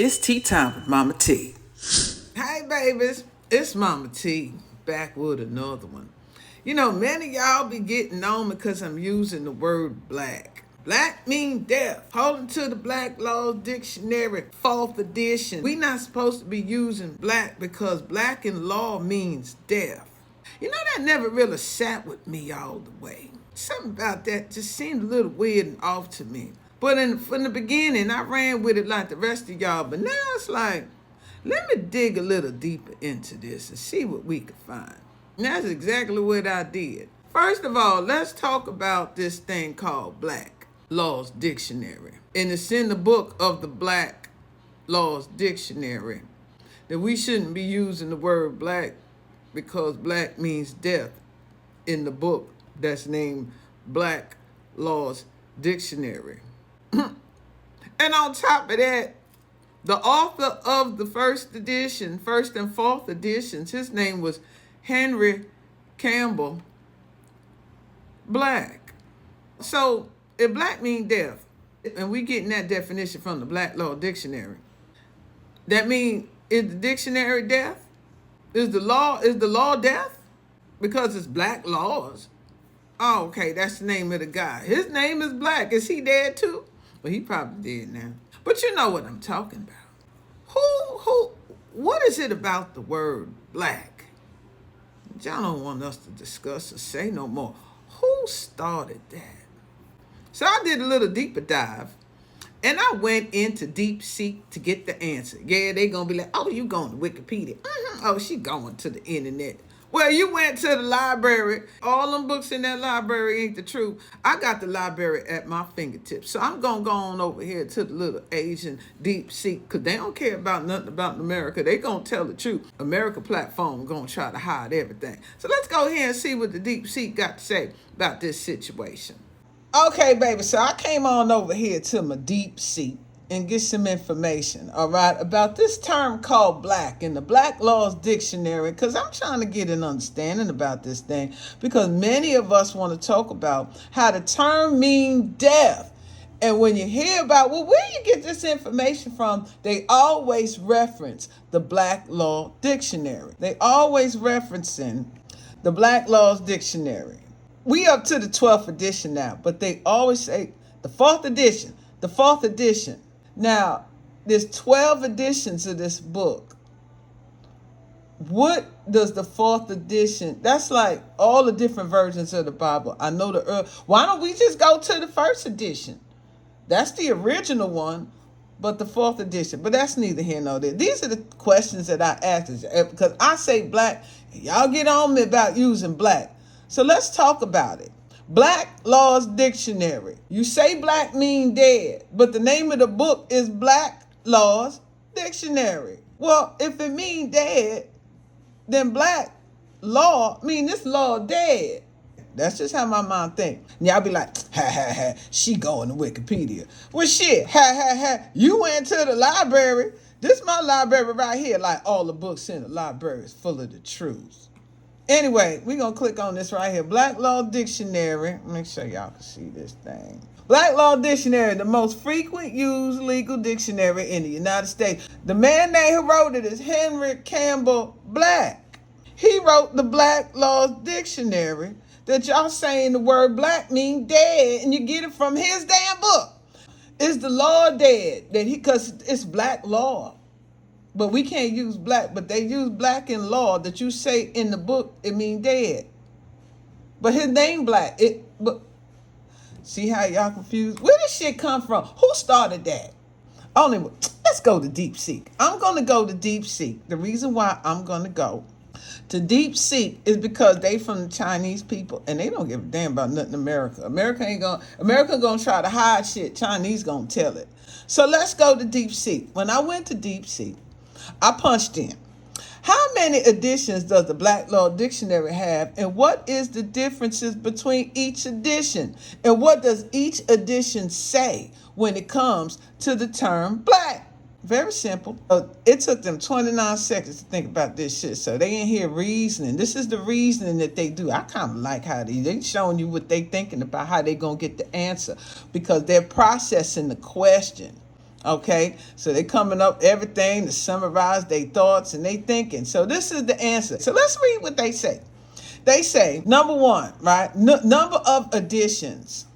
It's tea time with MahMah Tea. Hey babies, it's MahMah Tea, back with another one. You know, many of y'all be getting on because I'm using the word black. Black mean death. Holding to the Black Laws Dictionary, 4th edition. We not supposed to be using black because black in law means death. You know, that never really sat with me all the way. Something about that just seemed a little weird and off to me. But from the beginning, I ran with it like the rest of y'all. But now it's like, let me dig a little deeper into this and see what we can find. And that's exactly what I did. First of all, let's talk about this thing called Black Laws Dictionary. And it's in the book of the Black Laws Dictionary that we shouldn't be using the word black because black means death in the book that's named Black Laws Dictionary. And on top of that, the author of the first edition, first and fourth editions, his name was Henry Campbell Black. So if black means death, and we getting that definition from the Black Law Dictionary, that means, is the dictionary death? Is the law death? Because it's black laws. Oh, okay, that's the name of the guy. His name is Black. Is he dead too? Well, he probably dead now. But you know what I'm talking about. What is it about the word black? Y'all don't want us to discuss or say no more. Who started that? So I did a little deeper dive, and I went into DeepSeek to get the answer. Yeah, they gonna be like, oh, you going to Wikipedia. Oh, she going to the internet. Well, you went to the library. All them books in that library ain't the truth. I got the library at my fingertips. So I'm going to go on over here to the little Asian DeepSeek because they don't care about nothing about America. They going to tell the truth. America platform going to try to hide everything. So let's go ahead and see what the DeepSeek got to say about this situation. Okay, baby, so I came on over here to my DeepSeek and get some information, all right, about this term called black in the Black Laws Dictionary, because I'm trying to get an understanding about this thing, because many of us want to talk about how the term means death. And when you hear about, well, where you get this information from, they always reference the Black Law Dictionary. They always referencing the Black Laws Dictionary. We up to the 12th edition now, but they always say the 4th edition, the 4th edition. Now, there's 12 editions of this book. What does the 4th edition, that's like all the different versions of the Bible. I know why don't we just go to the 1st edition? That's the original one, but the 4th edition. But that's neither here nor there. These are the questions that I ask, because I say black, and y'all get on me about using black. So let's talk about it. Black Laws Dictionary. You say black mean dead, but the name of the book is Black Laws Dictionary. Well, if it mean dead, then black law mean this law dead. That's just how my mind think. And y'all be like, ha, ha, ha, she going to Wikipedia. Well, shit, ha, ha, ha, you went to the library. This my library right here, like all the books in the library is full of the truths. Anyway, we're going to click on this right here. Black Law Dictionary. Make sure y'all can see this thing. Black Law Dictionary, the most frequent used legal dictionary in the United States. The man name who wrote it is Henry Campbell Black. He wrote the Black Laws Dictionary that y'all saying the word black mean dead, and you get it from his damn book. Is the law dead? Because it's black law. But we can't use black, but they use black in law that you say in the book, it mean dead. But his name black. But see how y'all confused? Where this shit come from? Who started that? Let's go to DeepSeek. I'm going to go to DeepSeek. The reason why I'm going to go to DeepSeek is because they from the Chinese people and they don't give a damn about nothing America. America gonna try to hide shit. Chinese gonna tell it. So let's go to DeepSeek. When I went to DeepSeek, I punched in, how many editions does the Black Law Dictionary have, and what is the differences between each edition? And what does each edition say when it comes to the term black? Very simple. It took them 29 seconds to think about this shit, so they ain't here reasoning. This is the reasoning that they do. I kind of like how they showing you what they thinking about, how they gonna get the answer, because they're processing the question. Okay, so they're coming up everything to summarize their thoughts and they thinking. So this is the answer. So let's read what they say. They say, number one, right? Number of editions.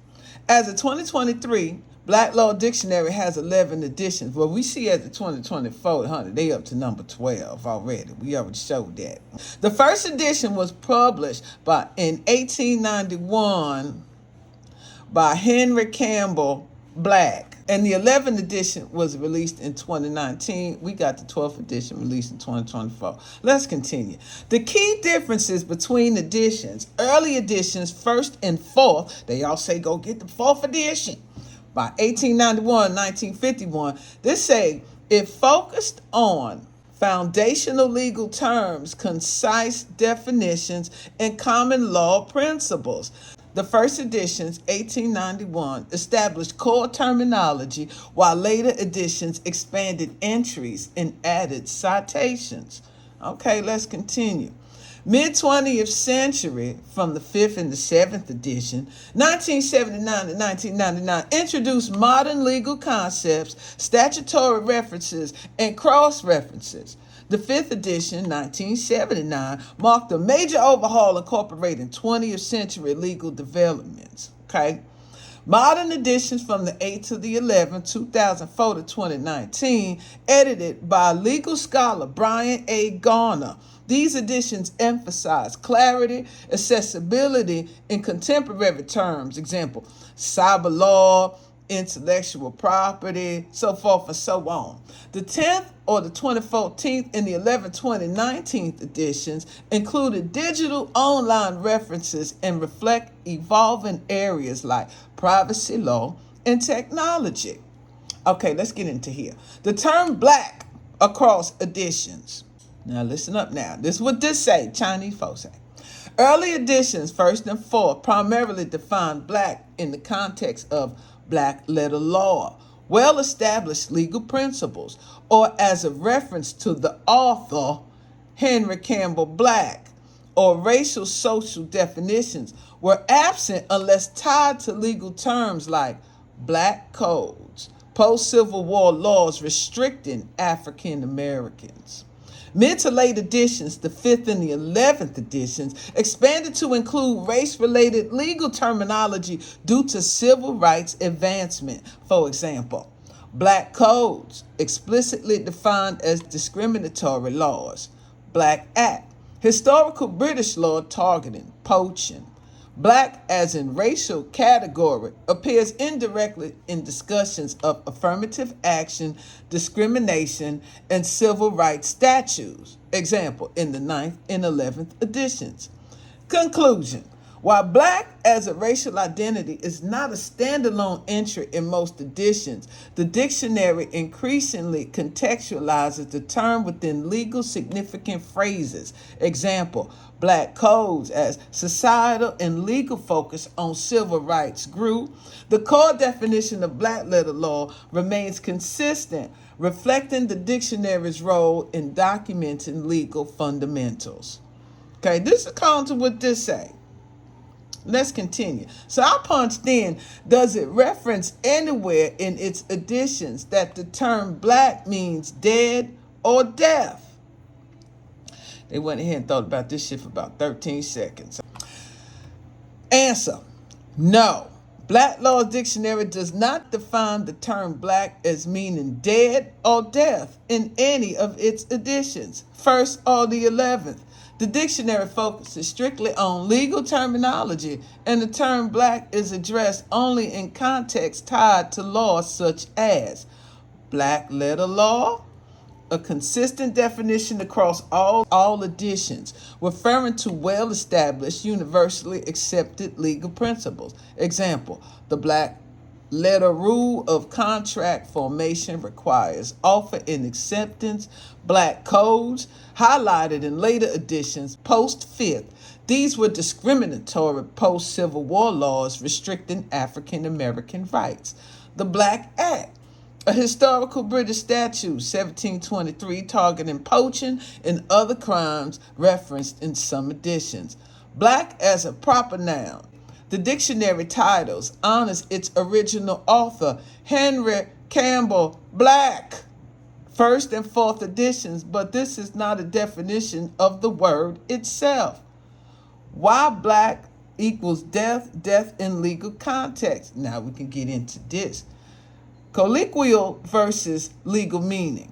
As of 2023, Black Law Dictionary has 11 editions. Well, we see as of 2024, honey, they up to number 12 already. We already showed that. The first edition was published in 1891 by Henry Campbell Black. And the 11th edition was released in 2019. We got the 12th edition released in 2024. Let's continue. The key differences between editions, early editions, first and fourth, they all say go get the fourth edition. By 1891, 1951, this say it focused on foundational legal terms, concise definitions, and common law principles. The first editions, 1891, established core terminology, while later editions expanded entries and added citations. Okay, let's continue. Mid-20th century, from the 5th and the 7th edition, 1979 to 1999, introduced modern legal concepts, statutory references, and cross-references. The 5th edition, 1979, marked a major overhaul incorporating 20th century legal developments. Okay? Modern editions from the 8th to the 11th, 2004 to 2019, edited by legal scholar Brian A. Garner. These editions emphasize clarity, accessibility in contemporary terms. Example, cyber law, intellectual property, so forth and so on. The 10th or the 2014 and the 11th, 2019 editions included digital online references and reflect evolving areas like privacy law and technology. Okay, let's get into here. The term black across editions. Now listen up now. This is what this say, Chinese folks say. Early editions, first and fourth, primarily defined black in the context of black letter law, well-established legal principles, or as a reference to the author, Henry Campbell Black, or racial social definitions were absent unless tied to legal terms like black codes, post-Civil War laws restricting African Americans. Mid to late editions, the 5th and the 11th editions, expanded to include race-related legal terminology due to civil rights advancement. For example, black codes, explicitly defined as discriminatory laws. Black Act, historical British law targeting poaching. Black as in racial category appears indirectly in discussions of affirmative action, discrimination, and civil rights statutes. Example, in the 9th and 11th editions. Conclusion. While black as a racial identity is not a standalone entry in most editions, the dictionary increasingly contextualizes the term within legal significant phrases. Example, black codes as societal and legal focus on civil rights grew. The core definition of black letter law remains consistent, reflecting the dictionary's role in documenting legal fundamentals. Okay, this is according to what this say. Let's continue. So I punched in, does it reference anywhere in its editions that the term black means dead or deaf? They went ahead and thought about this shit for about 13 seconds. Answer, no. Black Law Dictionary does not define the term black as meaning dead or deaf in any of its editions, 1st or the 11th. The dictionary focuses strictly on legal terminology, and the term black is addressed only in context tied to laws such as black letter law, a consistent definition across all editions, referring to well-established, universally accepted legal principles. Example, the black letter rule of contract formation requires offer and acceptance. Black codes, highlighted in later editions, post-5th. These were discriminatory post-Civil War laws restricting African American rights. The Black Act, a historical British statute, 1723, targeting poaching and other crimes referenced in some editions. Black as a proper noun. The dictionary titles honors its original author, Henry Campbell, black, first and fourth editions, but this is not a definition of the word itself. Why black equals death, death in legal context. Now we can get into this. Colloquial versus legal meaning.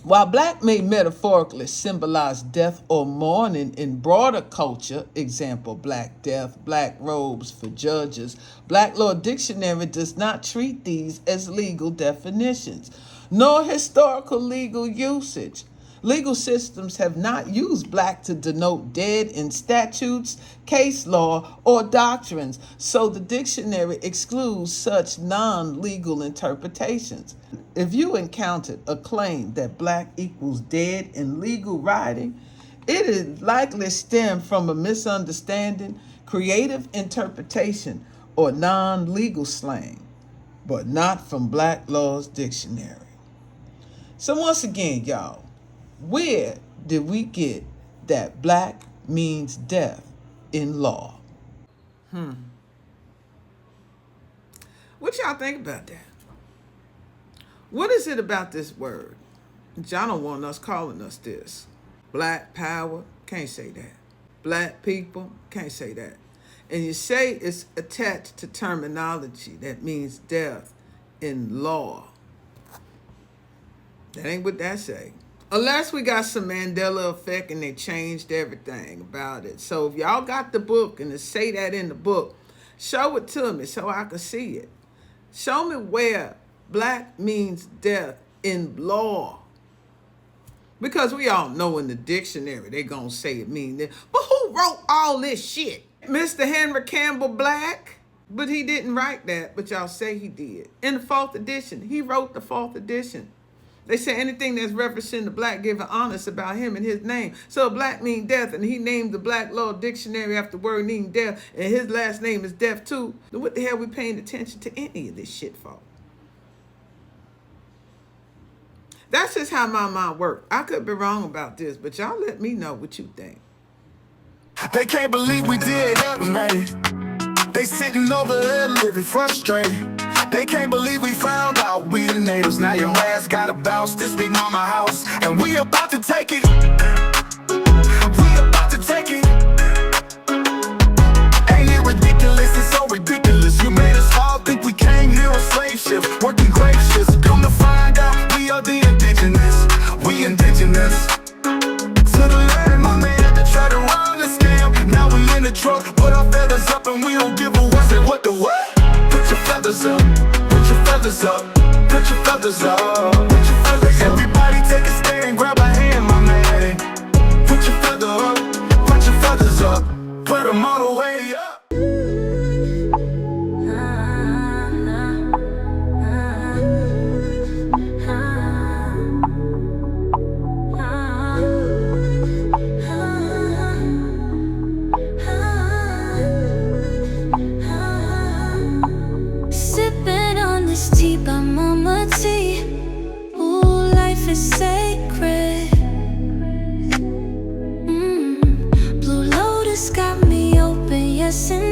While black may metaphorically symbolize death or mourning in broader culture, example, Black Death, black robes for judges, Black Law Dictionary does not treat these as legal definitions, nor historical legal usage. Legal systems have not used black to denote dead in statutes, case law, or doctrines, so the dictionary excludes such non-legal interpretations. If you encountered a claim that black equals dead in legal writing, it is likely stemmed from a misunderstanding, creative interpretation, or non-legal slang, but not from Black Law's dictionary. So once again, y'all, where did we get that black means death in law? What y'all think about that? What is it about this word? Y'all don't want us calling us this. Black power, can't say that. Black people, can't say that. And you say it's attached to terminology that means death in law. That ain't what that say. Unless we got some Mandela effect and they changed everything about it. So if y'all got the book and to say that in the book, show it to me so I can see it. Show me where black means death in law. Because we all know in the dictionary they gonna say it means that. But who wrote all this shit? Mr. Henry Campbell Black? But he didn't write that, but y'all say he did. In the 4th edition, he wrote the 4th edition. They say anything that's referencing the black, give an honest about him and his name. So black mean death, and he named the Black Law Dictionary after the word meaning death, and his last name is death too. Then what the hell we paying attention to any of this shit for? That's just how my mind works. I could be wrong about this, but y'all let me know what you think. They can't believe we did that, man. They sitting over there living frustrated. They can't believe we found out we the natives. Now your ass gotta bounce. This be Mama house, and we about to take it. We about to take it. Ain't it ridiculous? It's so ridiculous. You made us all think we came here on slave ships, working grave shifts. Come to find out, we are the indigenous. We indigenous to the land. My man had to try to run the scam. Now we in the truck, put our feathers up, and we don't give a what. Say what the what? Put your feathers up, put your feathers up, put your feathers up, put your feathers up. Everybody take a stand, grab a hand, my man. Put your feather up, put your feathers up, put them all the way up. Tea by MahMah Tea. Ooh, life is sacred. Blue Lotus got me open, yes and